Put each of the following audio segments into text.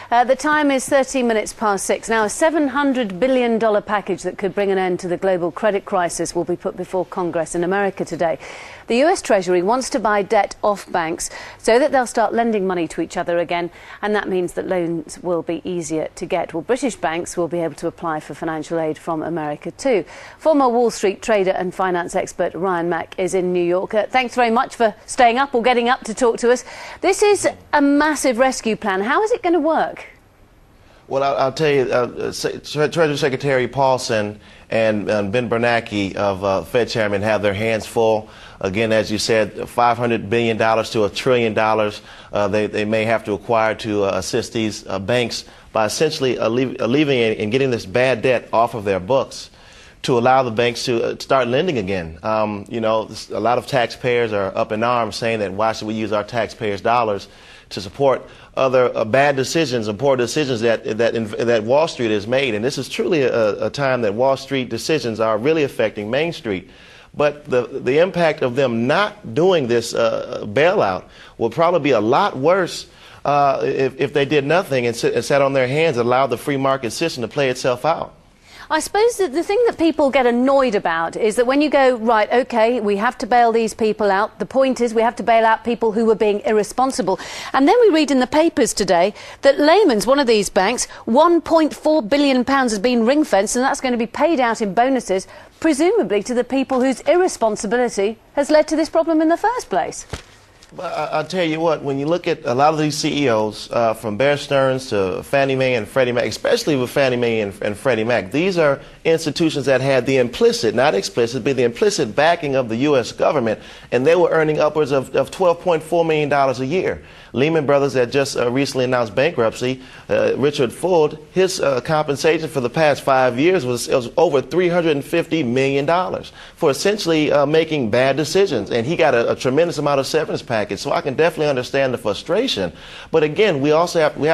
The time is 13 minutes past 6. Now, a $700 billion package that could bring an end to the global credit crisis will be put before Congress in America today. The US Treasury wants to buy debt off banks so that they'll start lending money to each other again, and that means that loans will be easier to get. Well, British banks will be able to apply for financial aid from America too. Former Wall Street trader and finance expert Ryan Mack is in New York. Thanks very much for staying up or getting up to talk to us. This is a massive rescue plan. How is it going to work? Well, I'll tell you, Treasury Secretary Paulson and Ben Bernanke of Fed Chairman have their hands full. Again, as you said, $500 billion to $1 trillion they may have to acquire to assist these banks by essentially alleviating and getting this bad debt off of their books to allow the banks to start lending again. You know, a lot of taxpayers are up in arms saying that why should we use our taxpayers' dollars to support other bad decisions and poor decisions that Wall Street has made. And this is truly a time that Wall Street decisions are really affecting Main Street. But the impact of them not doing this bailout will probably be a lot worse if they did nothing and sat on their hands and allowed the free market system to play itself out. I suppose that the thing that people get annoyed about is that when you go, right, OK, we have to bail these people out. The point is we have to bail out people who were being irresponsible. And then we read in the papers today that Lehman's, one of these banks, £1.4 billion has been ring-fenced, and that's going to be paid out in bonuses, presumably to the people whose irresponsibility has led to this problem in the first place. I'll tell you what, when you look at a lot of these CEOs, from Bear Stearns to Fannie Mae and Freddie Mac, especially with Fannie Mae and Freddie Mac, these are institutions that had the implicit, not explicit, but the implicit backing of the U.S. government, and they were earning upwards of $12.4 million a year. Lehman Brothers that just recently announced bankruptcy, Richard Fuld, his compensation for the past 5 years was over $350 million for essentially making bad decisions, and he got a tremendous amount of severance package. So I can definitely understand the frustration. But again, we have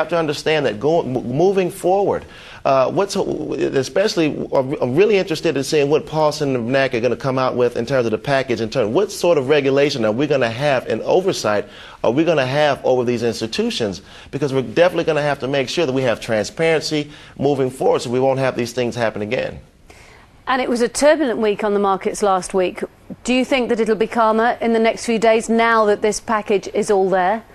to understand that moving forward, especially I'm really interested in seeing what Paulson and Mack are going to come out with in terms of the package, in terms of what sort of regulation are we going to have and oversight are we going to have over these institutions, because we're definitely going to have to make sure that we have transparency moving forward so we won't have these things happen again. And it was a turbulent week on the markets last week. Do you think that it'll be calmer in the next few days now that this package is all there?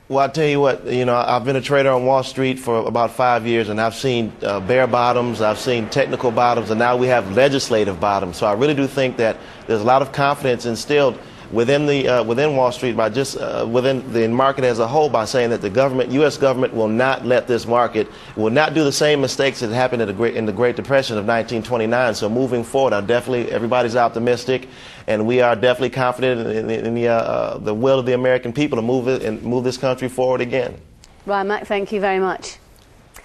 Well, I'll tell you what, you know, I've been a trader on Wall Street for about 5 years, and I've seen bear bottoms, I've seen technical bottoms, and now we have legislative bottoms. So I really do think that there's a lot of confidence instilled within Wall Street, by just within the market as a whole, by saying that the government, U.S. government, will not let this market, will not do the same mistakes that happened in the Great Depression of 1929. So moving forward, everybody's optimistic, and we are definitely confident in the will of the American people to move this country forward again. Ryan Mack, thank you very much.